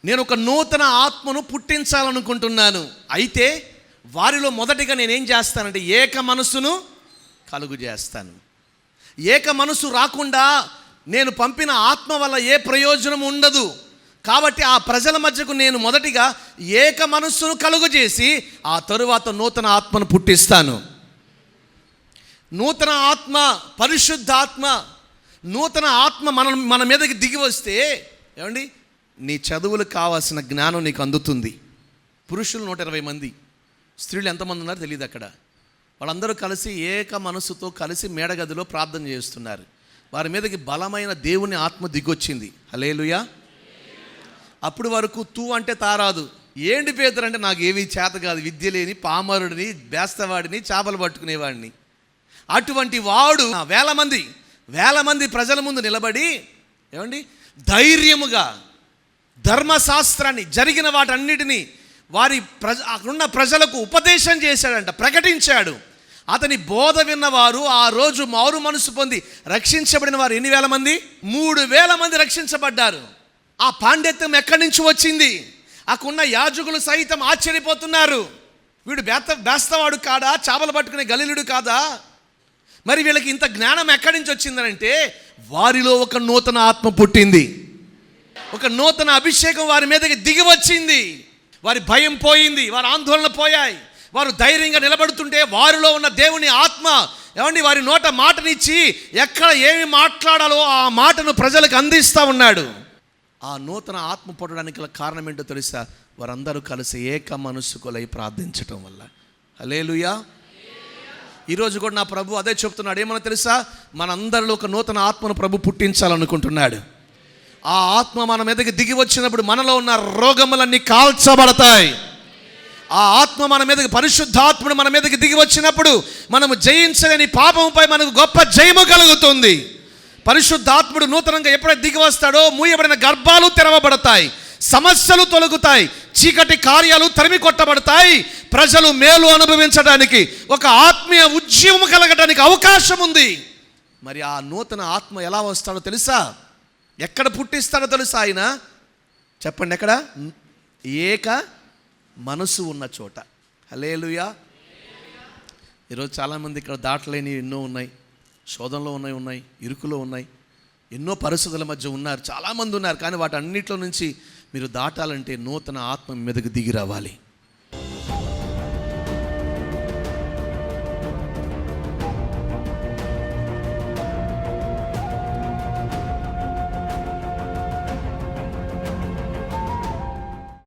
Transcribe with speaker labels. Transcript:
Speaker 1: నేను ఒక నూతన ఆత్మను పుట్టించాలనుకుంటున్నాను. అయితే వారిలో మొదటిగా నేనేం చేస్తానంటే ఏక మనసును కలుగు చేస్తాను. ఏక మనసు రాకుండా నేను పంపిన ఆత్మ వల్ల ఏ ప్రయోజనం ఉండదు. కాబట్టి ఆ ప్రజల మధ్యకు నేను మొదటిగా ఏక మనస్సును కలుగు చేసి ఆ తరువాత నూతన ఆత్మను పుట్టిస్తాను. నూతన ఆత్మ, పరిశుద్ధ ఆత్మ, నూతన ఆత్మ మన మీదకి దిగి వస్తే ఏమండి, నీ చదువులకు కావాల్సిన జ్ఞానం నీకు అందుతుంది. పురుషులు 120 మంది, స్త్రీలు ఎంతమంది ఉన్నారో తెలియదు అక్కడ. వాళ్ళందరూ కలిసి ఏక మనసుతో కలిసి మేడగదిలో ప్రార్థన చేస్తున్నారు. వారి మీదకి బలమైన దేవుని ఆత్మ దిగొచ్చింది. హల్లెలూయా. అప్పుడు వరకు తూ అంటే తారాదు, ఏంటి పేదరు అంటే నాకు ఏమీ చేత కాదు, విద్య లేని పామరుడిని, బేస్తవాడిని, చేపలు పట్టుకునేవాడిని. అటువంటి వాడు వేల మంది ప్రజల ముందు నిలబడి ఏమండి ధైర్యముగా ధర్మశాస్త్రాన్ని, జరిగిన వాటన్నిటినీ అక్కడున్న ప్రజలకు ఉపదేశం చేశాడంట, ప్రకటించాడు. అతని బోధ విన్నవారు ఆ రోజు మారు మనసు పొంది రక్షించబడిన వారు ఎన్ని వేల మంది? 3,000 మంది రక్షించబడ్డారు. ఆ పాండిత్యం ఎక్కడి నుంచి వచ్చింది? అక్కడున్న యాజకులు సైతం ఆశ్చర్యపోతున్నారు. వీడు బేస్తవాడు కాదా, చేపలు పట్టుకునే గలీలుడు కాదా? మరి వీళ్ళకి ఇంత జ్ఞానం ఎక్కడి నుంచి వచ్చిందనంటే వారిలో ఒక నూతన ఆత్మ పుట్టింది, ఒక నూతన అభిషేకం వారి మీదకి దిగి వచ్చింది. వారి భయం పోయింది, వారి ఆందోళన పోయాయి. వారు ధైర్యంగా నిలబడుతుంటే వారిలో ఉన్న దేవుని ఆత్మ ఏమండి వారి నోట మాటనిచ్చి ఎక్కడ ఏమి మాట్లాడాలో ఆ మాటను ప్రజలకు అందిస్తూ ఉన్నాడు. ఆ నూతన ఆత్మ పుట్టడానికి గల కారణం ఏంటో తెలుసా? వారందరూ కలిసి ఏక మనస్సుకొలై ప్రార్థించటం వల్ల. హల్లెలూయా. ఈరోజు కూడా నా ప్రభు అదే చెప్తున్నాడు. ఏమన్నా తెలుసా? మనందరిలో ఒక నూతన ఆత్మను ప్రభు పుట్టించాలనుకుంటున్నాడు. ఆ ఆత్మ మన మీదకి దిగి వచ్చినప్పుడు మనలో ఉన్న రోగములన్నీ కాల్చబడతాయి. ఆ ఆత్మ మన మీదకి, పరిశుద్ధాత్ముడు మన మీదకి దిగి వచ్చినప్పుడు మనము జయించలేని పాపంపై మనకు గొప్ప జయము కలుగుతుంది. పరిశుద్ధాత్ముడు నూతనంగా ఎప్పుడైతే దిగి వస్తాడో మూయబడిన గర్భాలు తెరవబడతాయి, సమస్యలు తొలగుతాయి, చీకటి కార్యాలు తరిమి కొట్టబడతాయి. ప్రజలు మేలు అనుభవించడానికి, ఒక ఆత్మీయ ఉద్యమం కలగడానికి అవకాశం ఉంది. మరి ఆ నూతన ఆత్మ ఎలా వస్తాడో తెలుసా? ఎక్కడ పుట్టిస్తాడో తెలుసా? ఆయన చెప్పండి, ఎక్కడ? ఏక మనసు ఉన్న చోట. హల్లెలూయా. ఈరోజు చాలామంది ఇక్కడ దాటలేని ఎన్నో ఉన్నాయి, శోధనలో ఉన్నాయి, ఇరుకులో ఉన్నాయి, ఎన్నో పరిస్థితుల మధ్య ఉన్నారు, చాలామంది ఉన్నారు. కానీ వాటన్నిటిలో నుంచి మీరు దాటాలంటే నూతన ఆత్మ మీదకి దిగి రావాలి.